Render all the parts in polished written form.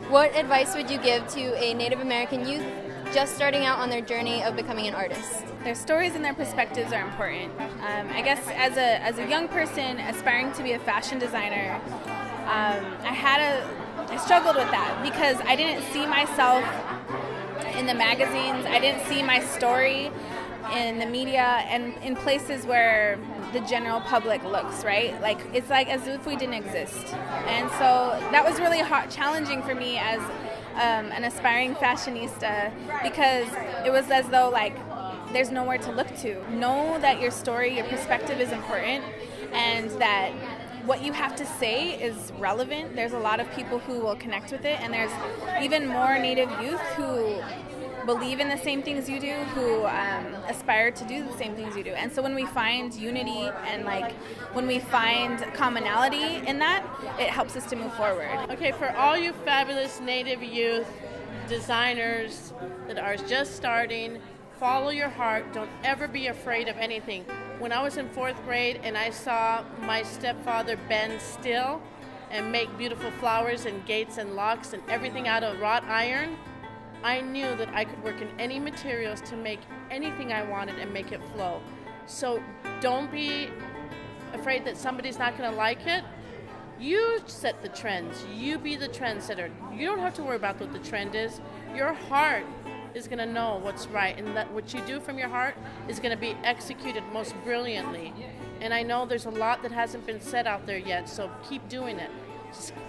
What advice would you give to a Native American youth just starting out on their journey of becoming an artist? Their stories and their perspectives are important. I guess as a young person aspiring to be a fashion designer, I struggled with that because I didn't see myself in the magazines. I didn't see my story in the media and in places where the general public looks, right? Like it's like as if we didn't exist. And so that was really challenging for me as an aspiring fashionista, because it was as though like there's nowhere to look to. Know that your story, your perspective is important, and that what you have to say is relevant. There's a lot of people who will connect with it, and there's even more Native youth who believe in the same things you do, who aspire to do the same things you do. And so when we find unity and like when we find commonality in that, it helps us to move forward. Okay, for all you fabulous Native youth designers that are just starting, follow your heart. Don't ever be afraid of anything. When I was in 4th grade and I saw my stepfather bend steel and make beautiful flowers and gates and locks and everything out of wrought iron, I knew that I could work in any materials to make anything I wanted and make it flow. So don't be afraid that somebody's not going to like it. You set the trends. You be the trendsetter. You don't have to worry about what the trend is. Your heart is going to know what's right, and that what you do from your heart is going to be executed most brilliantly. And I know there's a lot that hasn't been said out there yet, so keep doing it.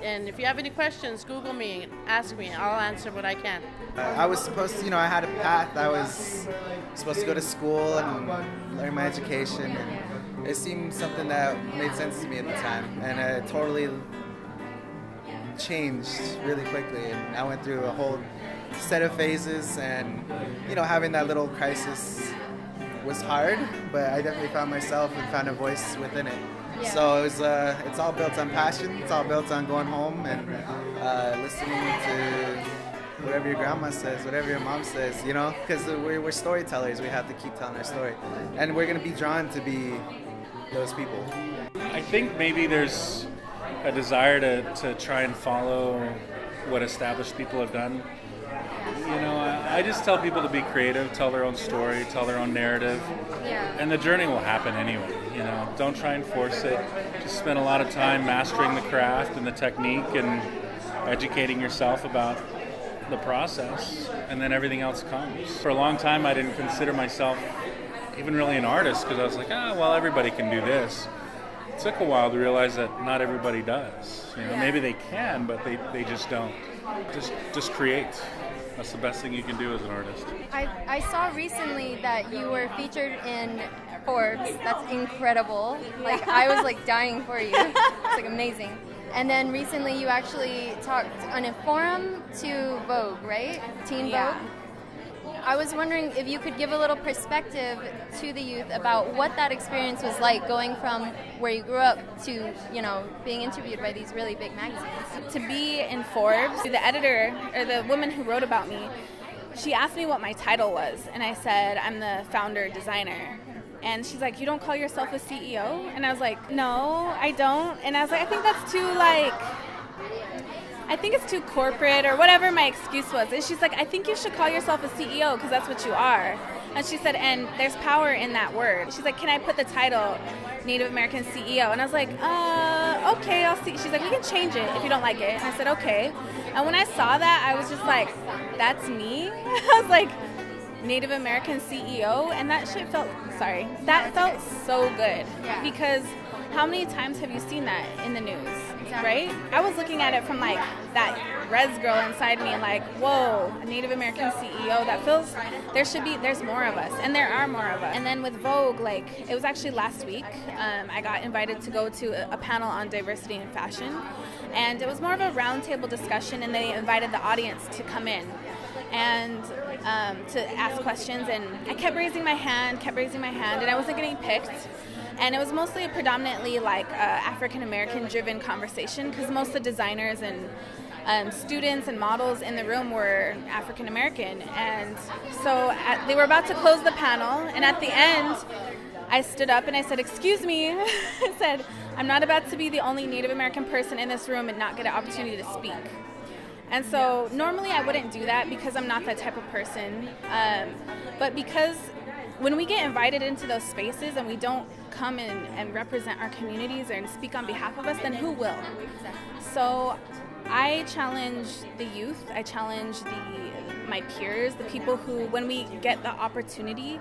And if you have any questions, Google me and ask me. I'll answer what I can. I was supposed to, I had a path. I was supposed to go to school and learn my education. And it seemed something that made sense to me at the time. And it totally changed really quickly. And I went through a whole set of phases, and, having that little crisis was hard, but I definitely found myself and found a voice within it. Yeah. So it's all built on passion. It's all built on going home and listening to whatever your grandma says, whatever your mom says, because we're storytellers. We have to keep telling our story. And we're going to be drawn to be those people. I think maybe there's a desire to try and follow what established people have done. I just tell people to be creative, tell their own story, tell their own narrative, and the journey will happen anyway. Don't try and force it. Just spend a lot of time mastering the craft and the technique and educating yourself about the process, and then everything else comes. For a long time, I didn't consider myself even really an artist because I was like, everybody can do this. It took a while to realize that not everybody does. Maybe they can, but they just don't. Just create. That's the best thing you can do as an artist. I saw recently that you were featured in Forbes. That's incredible. Like, I was like dying for you. It's like amazing. And then recently you actually talked on a forum to Vogue, right? Teen Vogue. I was wondering if you could give a little perspective to the youth about what that experience was like, going from where you grew up to, being interviewed by these really big magazines. To be in Forbes, the editor, or the woman who wrote about me, she asked me what my title was, and I said, I'm the founder designer. And she's like, you don't call yourself a CEO? And I was like, no, I don't. And I was like, I think that's too, I think it's too corporate, or whatever my excuse was. And she's like, I think you should call yourself a CEO because that's what you are. And she said, and there's power in that word. She's like, can I put the title Native American CEO? And I was like, okay, I'll see. She's like, we can change it if you don't like it. And I said, okay. And when I saw that, I was just like, that's me? I was like, Native American CEO? And that felt so good. Yeah. Because how many times have you seen that in the news? Right? I was looking at it from that res girl inside me and whoa, a Native American CEO. That feels, there's more of us, and there are more of us. And then with Vogue, it was actually last week, I got invited to go to a panel on diversity in fashion, and it was more of a roundtable discussion, and they invited the audience to come in and to ask questions, and I kept raising my hand, and I wasn't getting picked. And it was mostly a predominantly African-American driven conversation, because most of the designers and students and models in the room were African-American. And so they were about to close the panel, and at the end, I stood up and I said, excuse me. I said, I'm not about to be the only Native American person in this room and not get an opportunity to speak. And so normally I wouldn't do that because I'm not that type of person. But because when we get invited into those spaces and we don't come in and represent our communities and speak on behalf of us, then who will? So I challenge the youth, I challenge my peers, the people who, when we get the opportunity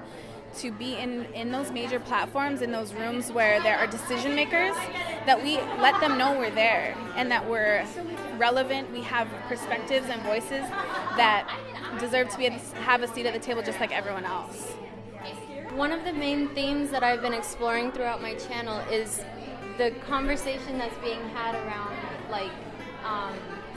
to be in those major platforms, in those rooms where there are decision makers, that we let them know we're there and that we're relevant, we have perspectives and voices that deserve to have a seat at the table just like everyone else. One of the main themes that I've been exploring throughout my channel is the conversation that's being had around like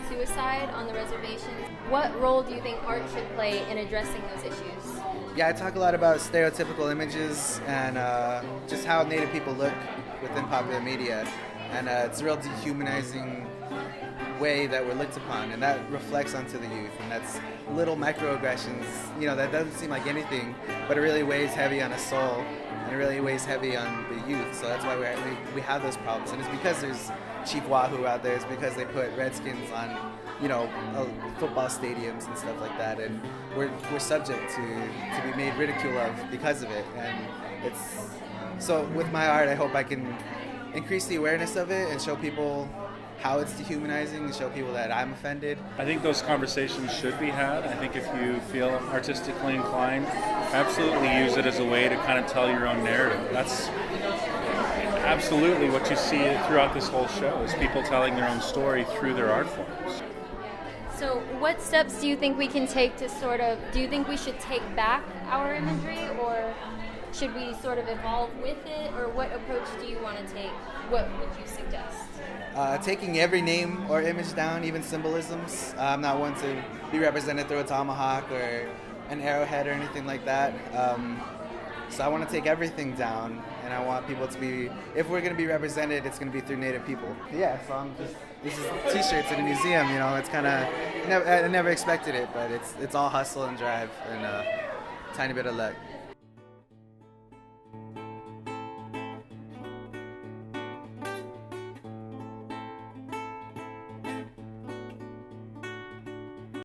suicide on the reservations. What role do you think art should play in addressing those issues? Yeah, I talk a lot about stereotypical images and just how Native people look within popular media. And it's a real dehumanizing way that we're looked upon, and that reflects onto the youth. And that's little microaggressions, that doesn't seem like anything, but it really weighs heavy on a soul, and it really weighs heavy on the youth. So that's why we have those problems. And it's because there's Chief Wahoo out there. It's because they put Redskins on, football stadiums and stuff like that. And we're subject to be made ridicule of because of it. And so with my art, I hope I can increase the awareness of it and show people how it's dehumanizing and show people that I'm offended. I think those conversations should be had. I think if you feel artistically inclined, absolutely use it as a way to kind of tell your own narrative. That's absolutely what you see throughout this whole show, is people telling their own story through their art forms. So what steps do you think we can take to do you think we should take back our imagery, or should we sort of evolve with it, or what approach do you want to take? What would you suggest? Taking every name or image down, even symbolisms. I'm not one to be represented through a tomahawk or an arrowhead or anything like that. So I want to take everything down, and I want people to be, if we're going to be represented, it's going to be through Native people. Yeah, so this is t-shirts in a museum, it's kind of, I never expected it, but it's all hustle and drive and a tiny bit of luck.